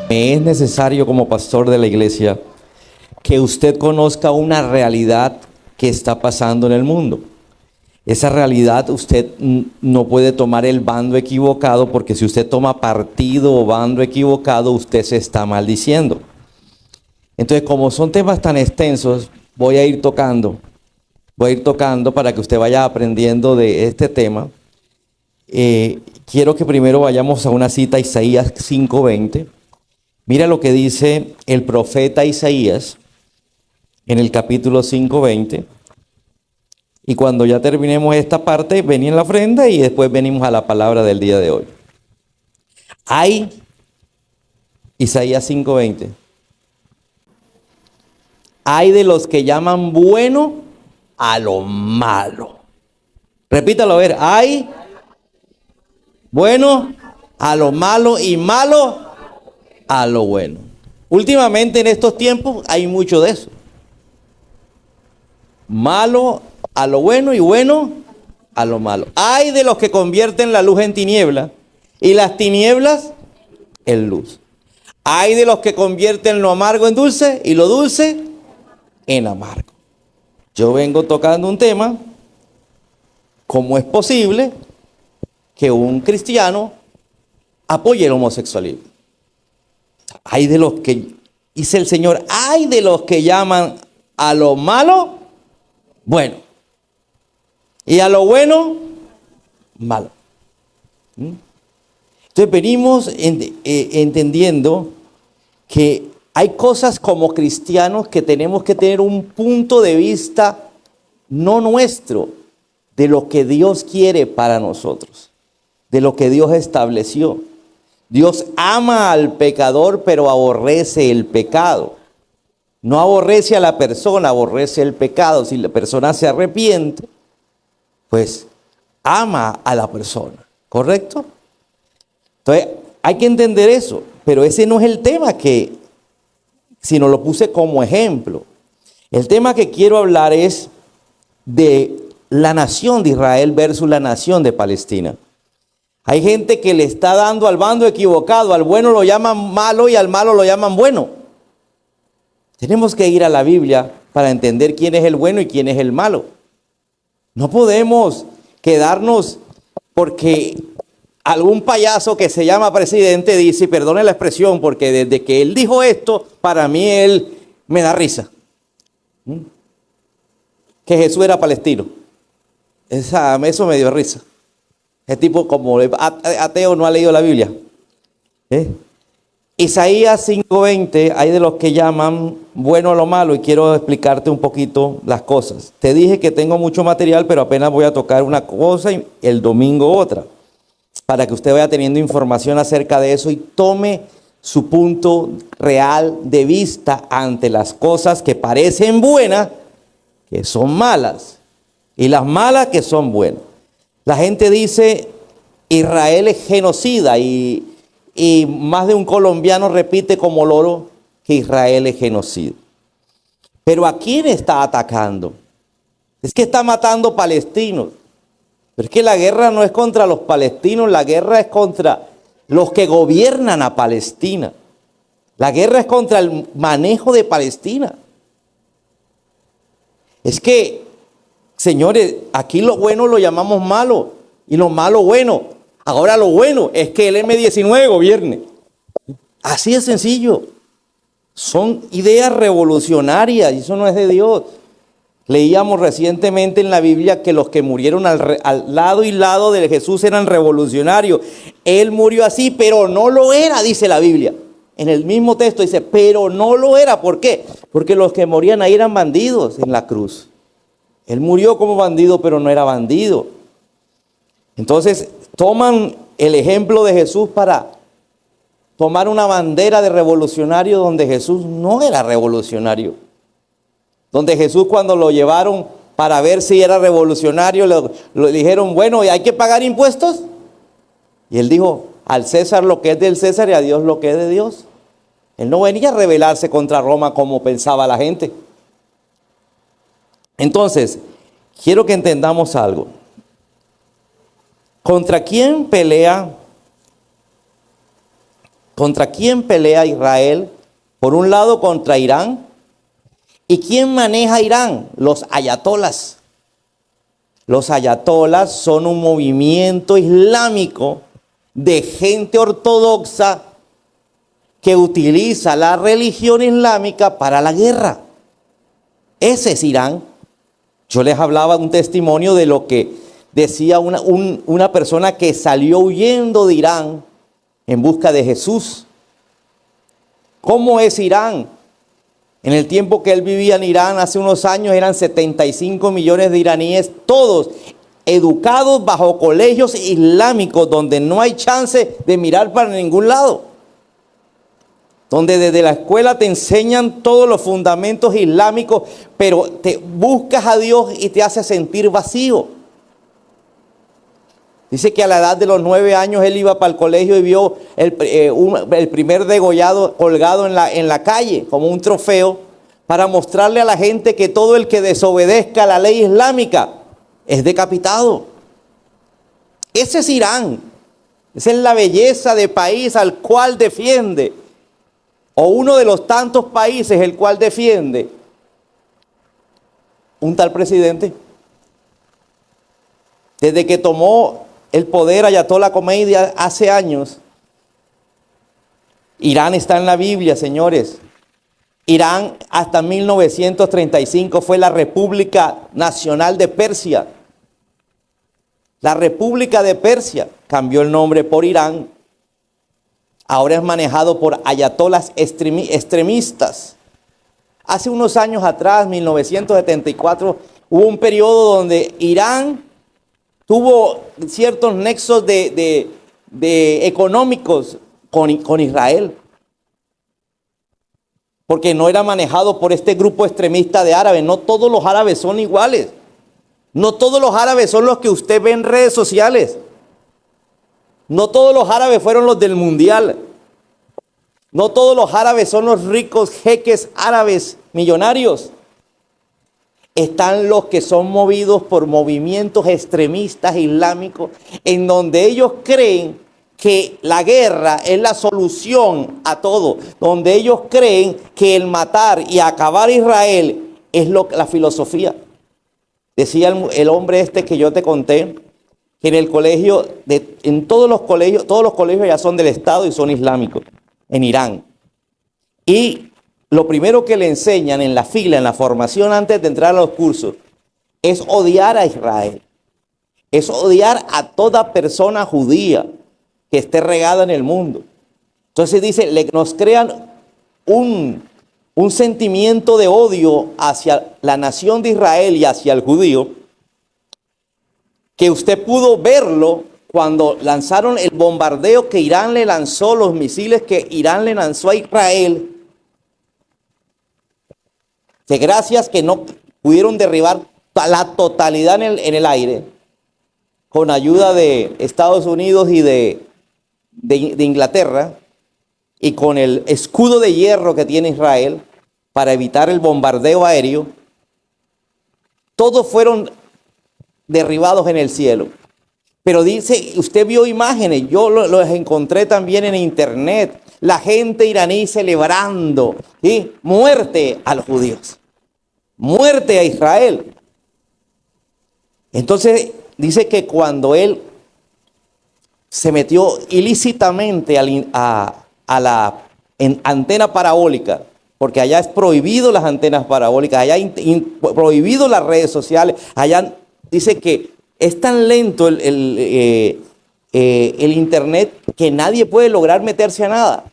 Me es necesario como pastor de la iglesia que usted conozca una realidad que está pasando en el mundo. Esa realidad usted no puede tomar el bando equivocado, porque si usted toma partido o bando equivocado, usted se está maldiciendo. Entonces, como son temas tan extensos, voy a ir tocando para que usted vaya aprendiendo de este tema. Quiero que primero vayamos a una cita, Isaías 5:20. Mira lo que dice el profeta Isaías en el capítulo 5:20. Y cuando ya terminemos esta parte, vení en la ofrenda y después venimos a la palabra del día de hoy. Hay, Isaías 5:20. Hay de los que llaman bueno a lo malo. Repítalo, a ver. Hay bueno a lo malo y malo a lo bueno. Últimamente en estos tiempos hay mucho de eso. Malo a lo bueno y bueno a lo malo. Hay de los que convierten la luz en tiniebla y las tinieblas en luz. Hay de los que convierten lo amargo en dulce y lo dulce en amargo. Yo vengo tocando un tema: ¿cómo es posible que un cristiano apoye el homosexualismo? Hay de los que, dice el Señor, hay de los que llaman a lo malo bueno y a lo bueno malo. Entonces venimos entendiendo que hay cosas como cristianos que tenemos que tener un punto de vista no nuestro, de lo que Dios quiere para nosotros, de lo que Dios estableció. Dios ama al pecador, pero aborrece el pecado. No aborrece a la persona, aborrece el pecado. Si la persona se arrepiente, pues ama a la persona, ¿correcto? Entonces hay que entender eso, pero ese no es el tema sino lo puse como ejemplo. El tema que quiero hablar es de la nación de Israel versus la nación de Palestina. Hay gente que le está dando al bando equivocado, al bueno lo llaman malo y al malo lo llaman bueno. Tenemos que ir a la Biblia para entender quién es el bueno y quién es el malo. No podemos quedarnos porque algún payaso que se llama presidente dice, y perdone la expresión, porque desde que él dijo esto, para mí él me da risa. Que Jesús era palestino. Eso me dio risa. Ese tipo como ateo no ha leído la Biblia. Isaías 5:20, hay de los que llaman bueno a lo malo, y quiero explicarte un poquito las cosas. Te dije que tengo mucho material, pero apenas voy a tocar una cosa y el domingo otra, para que usted vaya teniendo información acerca de eso y tome su punto real de vista ante las cosas que parecen buenas, que son malas, y las malas que son buenas. La gente dice Israel es genocida y más de un colombiano repite como loro que Israel es genocida. Pero ¿a quién está atacando? Es que está matando palestinos. Pero es que la guerra no es contra los palestinos, la guerra es contra los que gobiernan a Palestina. La guerra es contra el manejo de Palestina. Es que, señores, aquí lo bueno lo llamamos malo y lo malo bueno. Ahora lo bueno es que el M-19 gobierne. Así de sencillo. Son ideas revolucionarias y eso no es de Dios. Leíamos recientemente en la Biblia que los que murieron al lado y lado de Jesús eran revolucionarios. Él murió así, pero no lo era, dice la Biblia. En el mismo texto dice, pero no lo era. ¿Por qué? Porque los que morían ahí eran bandidos en la cruz. Él murió como bandido, pero no era bandido. Entonces, toman el ejemplo de Jesús para tomar una bandera de revolucionario donde Jesús no era revolucionario. Donde Jesús, cuando lo llevaron para ver si era revolucionario, le dijeron, bueno, ¿y hay que pagar impuestos? Y él dijo, al César lo que es del César y a Dios lo que es de Dios. Él no venía a rebelarse contra Roma como pensaba la gente. Entonces, quiero que entendamos algo. ¿Contra quién pelea ¿Contra quién pelea Israel? Por un lado contra Irán. ¿Y quién maneja Irán? Los ayatolas. Los ayatolas son un movimiento islámico de gente ortodoxa que utiliza la religión islámica para la guerra. Ese es Irán. Yo les hablaba un testimonio de lo que decía una persona que salió huyendo de Irán en busca de Jesús. ¿Cómo es Irán? En el tiempo que él vivía en Irán, hace unos años, eran 75 millones de iraníes, todos educados bajo colegios islámicos, donde no hay chance de mirar para ningún lado. Donde desde la escuela te enseñan todos los fundamentos islámicos, pero te buscas a Dios y te hace sentir vacío. Dice que a la edad de los 9 años él iba para el colegio y vio el primer degollado colgado en la calle como un trofeo para mostrarle a la gente que todo el que desobedezca a la ley islámica es decapitado. Ese es Irán. Esa es la belleza de país al cual defiende, o uno de los tantos países el cual defiende un tal presidente. Desde que tomó el poder Ayatollah Khomeini hace años, Irán está en la Biblia, señores. Irán hasta 1935 fue la República Nacional de Persia. La República de Persia cambió el nombre por Irán. Ahora es manejado por ayatolas extremistas. Hace unos años atrás, 1974, hubo un periodo donde Irán tuvo ciertos nexos de económicos con Israel, porque no era manejado por este grupo extremista de árabes. No todos los árabes son iguales. No todos los árabes son los que usted ve en redes sociales. No todos los árabes fueron los del mundial. No todos los árabes son los ricos jeques árabes millonarios. Están los que son movidos por movimientos extremistas islámicos, en donde ellos creen que la guerra es la solución a todo, donde ellos creen que el matar y acabar Israel es la filosofía. Decía el hombre este que yo te conté, que en el colegio, en todos los colegios ya son del Estado y son islámicos, en Irán. Y lo primero que le enseñan en la fila, en la formación antes de entrar a los cursos, es odiar a Israel. Es odiar a toda persona judía que esté regada en el mundo. Entonces dice, nos crean un sentimiento de odio hacia la nación de Israel y hacia el judío, que usted pudo verlo cuando lanzaron el bombardeo que Irán le lanzó, los misiles que Irán le lanzó a Israel, que gracias que no pudieron derribar la totalidad en el aire, con ayuda de Estados Unidos y de Inglaterra, y con el escudo de hierro que tiene Israel para evitar el bombardeo aéreo, todos fueron derribados en el cielo. Pero dice, usted vio imágenes, yo los encontré también en internet, la gente iraní celebrando, ¿sí?, muerte a los judíos, muerte a Israel. Entonces dice que cuando él se metió ilícitamente a la antena parabólica, porque allá es prohibido las antenas parabólicas, allá prohibido las redes sociales, allá dice que es tan lento el internet que nadie puede lograr meterse a nada,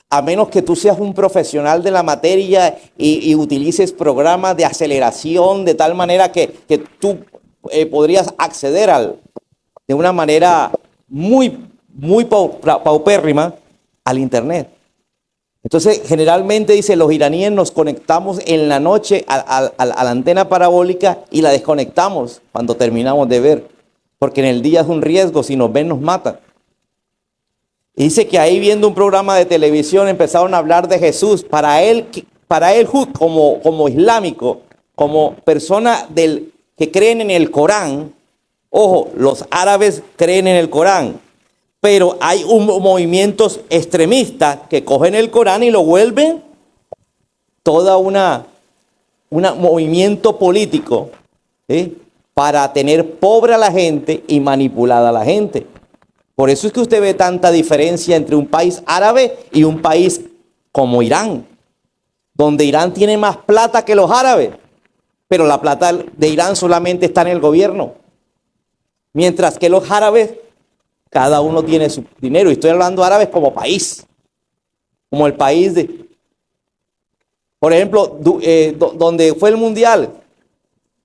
a menos que tú seas un profesional de la materia y utilices programas de aceleración de tal manera que tú podrías acceder de una manera muy paupérrima al internet. Entonces, generalmente dice, los iraníes nos conectamos en la noche a la antena parabólica y la desconectamos cuando terminamos de ver, porque en el día es un riesgo, si nos ven nos matan. Y dice que ahí, viendo un programa de televisión, empezaron a hablar de Jesús. Para él como islámico, como persona que creen en el Corán, ojo, los árabes creen en el Corán, Pero hay movimientos extremistas que cogen el Corán y lo vuelven toda un movimiento político, ¿sí?, para tener pobre a la gente y manipulada a la gente. Por eso es que usted ve tanta diferencia entre un país árabe y un país como Irán, donde Irán tiene más plata que los árabes, pero la plata de Irán solamente está en el gobierno, mientras que los árabes, cada uno tiene su dinero. Y estoy hablando de árabes como país, como el país de, por ejemplo, donde fue el mundial,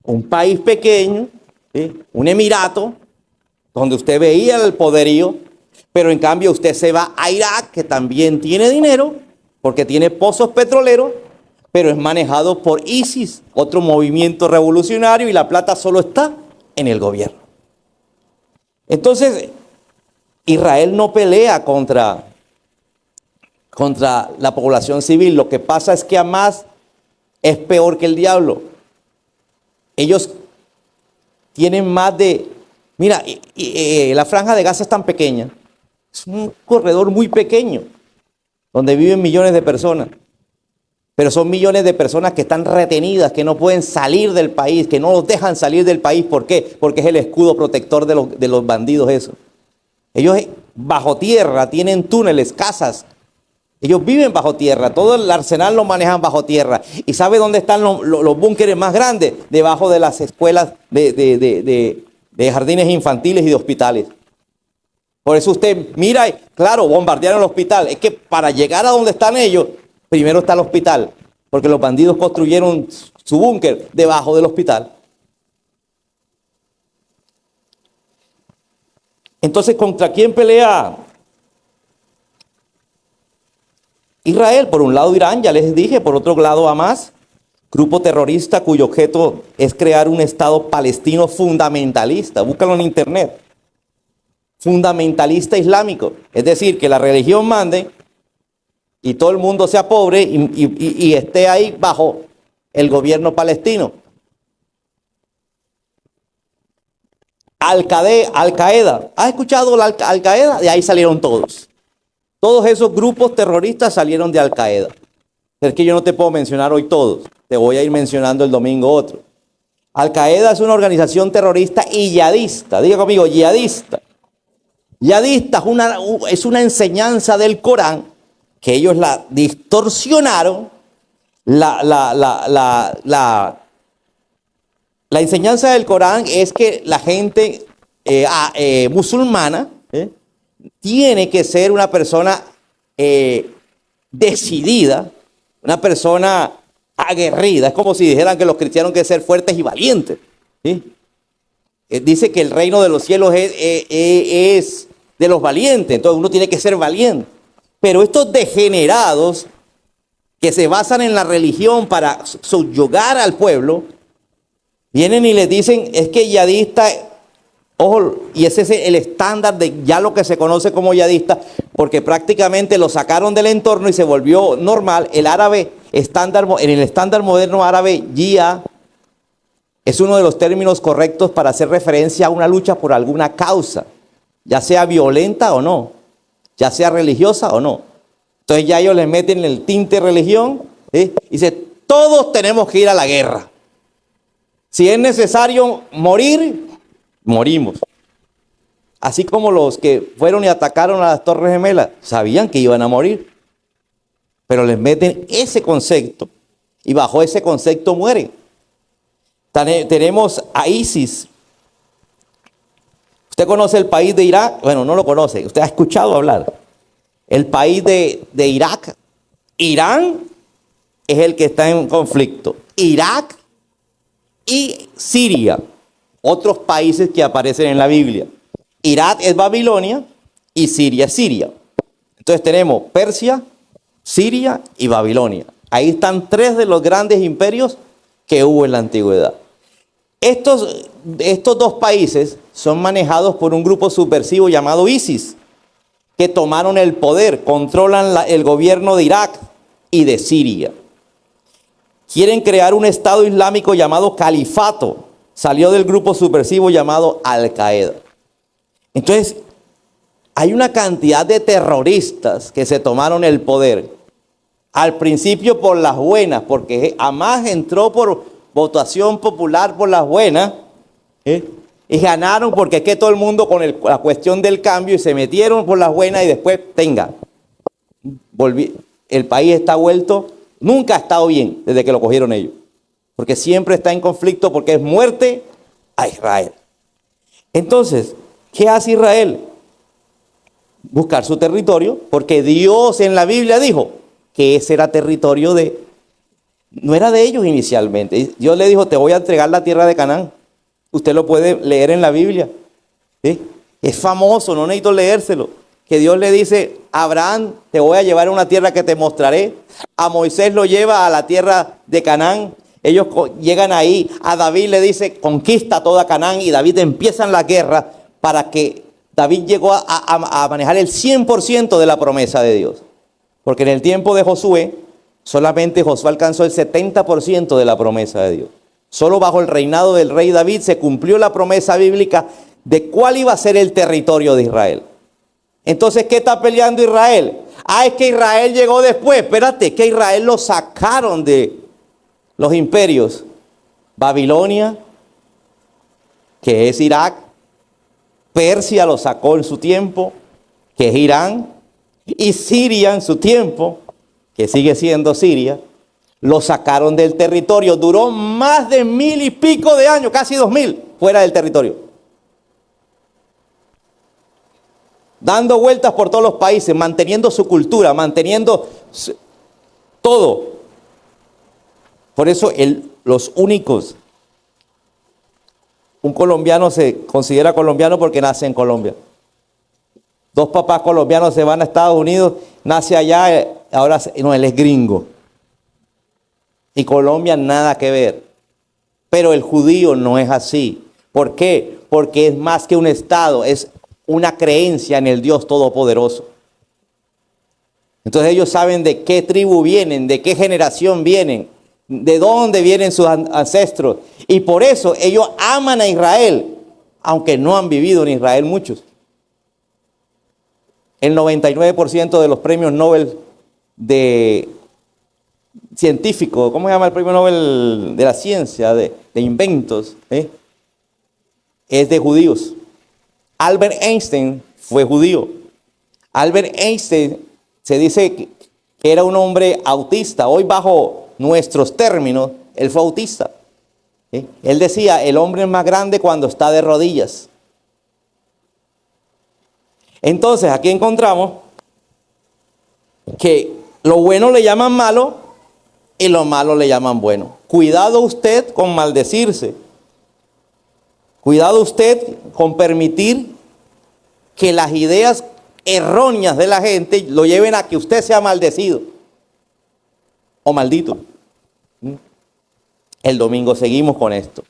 un país pequeño, ¿sí?, un emirato, donde usted veía el poderío, pero en cambio usted se va a Irak, que también tiene dinero, porque tiene pozos petroleros, pero es manejado por ISIS, otro movimiento revolucionario, y la plata solo está en el gobierno. Entonces, Israel no pelea contra la población civil. Lo que pasa es que Hamás es peor que el diablo. Ellos tienen más de... Mira, la franja de Gaza es tan pequeña. Es un corredor muy pequeño, donde viven millones de personas. Pero son millones de personas que están retenidas, que no pueden salir del país, que no los dejan salir del país. ¿Por qué? Porque es el escudo protector de los bandidos eso. Ellos bajo tierra tienen túneles, casas. Ellos viven bajo tierra, todo el arsenal lo manejan bajo tierra. ¿Y sabe dónde están los búnkeres más grandes? Debajo de las escuelas de jardines infantiles y de hospitales. Por eso usted mira, claro, bombardearon el hospital. Es que para llegar a donde están ellos, primero está el hospital, porque los bandidos construyeron su búnker debajo del hospital. Entonces, ¿contra quién pelea Israel? Por un lado Irán, ya les dije, por otro lado Hamás, grupo terrorista cuyo objeto es crear un Estado palestino fundamentalista. Búscalo en internet. Fundamentalista islámico. Es decir, que la religión mande y todo el mundo sea pobre y esté ahí bajo el gobierno palestino. Al-Qaeda. ¿Has escuchado la Al-Qaeda? De ahí salieron todos. Todos esos grupos terroristas salieron de Al-Qaeda. Es que yo no te puedo mencionar hoy todos. Te voy a ir mencionando el domingo otro. Al-Qaeda es una organización terrorista y yihadista. Diga conmigo, yihadista. Yihadista es una enseñanza del Corán que ellos la distorsionaron. La enseñanza del Corán es que la gente musulmana tiene que ser una persona decidida, una persona aguerrida. Es como si dijeran que los cristianos tienen que ser fuertes y valientes, ¿sí? Dice que el reino de los cielos es de los valientes, entonces uno tiene que ser valiente. Pero estos degenerados que se basan en la religión para subyugar al pueblo, vienen y les dicen, es que yihadista, ojo, y ese es el estándar de ya lo que se conoce como yihadista, porque prácticamente lo sacaron del entorno y se volvió normal. El árabe estándar, en el estándar moderno árabe, yihad es uno de los términos correctos para hacer referencia a una lucha por alguna causa, ya sea violenta o no, ya sea religiosa o no. Entonces ya ellos le meten el tinte religión, ¿sí? Y dice, todos tenemos que ir a la guerra. Si es necesario morir, morimos. Así como los que fueron y atacaron a las Torres Gemelas, sabían que iban a morir, pero les meten ese concepto y bajo ese concepto mueren. Tenemos a ISIS. ¿Usted conoce el país de Irak? Bueno, no lo conoce, usted ha escuchado hablar. El país de Irak, Irán es el que está en conflicto. Irak y Siria, otros países que aparecen en la Biblia. Irak es Babilonia y Siria es Siria. Entonces tenemos Persia, Siria y Babilonia. Ahí están tres de los grandes imperios que hubo en la antigüedad. Estos dos países son manejados por un grupo subversivo llamado ISIS, que tomaron el poder, controlan el gobierno de Irak y de Siria. Quieren crear un Estado islámico llamado Califato. Salió del grupo subversivo llamado Al-Qaeda. Entonces, hay una cantidad de terroristas que se tomaron el poder. Al principio por las buenas, porque Hamás entró por votación popular por las buenas, y ganaron porque es que todo el mundo con la cuestión del cambio y se metieron por las buenas y después, el país está vuelto, nunca ha estado bien desde que lo cogieron ellos, porque siempre está en conflicto porque es muerte a Israel. Entonces, ¿qué hace Israel? Buscar su territorio, porque Dios en la Biblia dijo que ese era territorio no era de ellos inicialmente. Dios le dijo, te voy a entregar la tierra de Canaán. Usted lo puede leer en la Biblia. ¿Sí? Es famoso, no necesito leérselo. Que Dios le dice, Abraham, te voy a llevar a una tierra que te mostraré. A Moisés lo lleva a la tierra de Canaán. Ellos llegan ahí. A David le dice, conquista toda Canaán. Y David empieza en la guerra para que David llegó a manejar el 100% de la promesa de Dios. Porque en el tiempo de Josué, solamente Josué alcanzó el 70% de la promesa de Dios. Solo bajo el reinado del rey David se cumplió la promesa bíblica de cuál iba a ser el territorio de Israel. Entonces, ¿qué está peleando Israel? Es que Israel llegó después. Espérate, que Israel lo sacaron de los imperios. Babilonia, que es Irak. Persia lo sacó en su tiempo, que es Irán. Y Siria en su tiempo, que sigue siendo Siria. Lo sacaron del territorio. Duró más de 1000 y pico de años, casi 2000, fuera del territorio. Dando vueltas por todos los países, manteniendo su cultura, manteniendo todo. Por eso los únicos, un colombiano se considera colombiano porque nace en Colombia. 2 papás colombianos se van a Estados Unidos, nace allá, ahora no, él es gringo. Y Colombia nada que ver. Pero el judío no es así. ¿Por qué? Porque es más que un estado, es una creencia en el Dios Todopoderoso. Entonces ellos saben de qué tribu vienen, de qué generación vienen, de dónde vienen sus ancestros. Y por eso ellos aman a Israel, aunque no han vivido en Israel muchos. El 99% de los premios Nobel de científico, ¿cómo se llama el premio Nobel de la ciencia, de inventos? Es de judíos. Albert Einstein fue judío. Albert Einstein se dice que era un hombre autista. Hoy bajo nuestros términos, él fue autista. Él decía, el hombre es más grande cuando está de rodillas. Entonces aquí encontramos que lo bueno le llaman malo y lo malo le llaman bueno. Cuidado usted con maldecirse. Cuidado usted con permitir que las ideas erróneas de la gente lo lleven a que usted sea maldecido o maldito. El domingo seguimos con esto.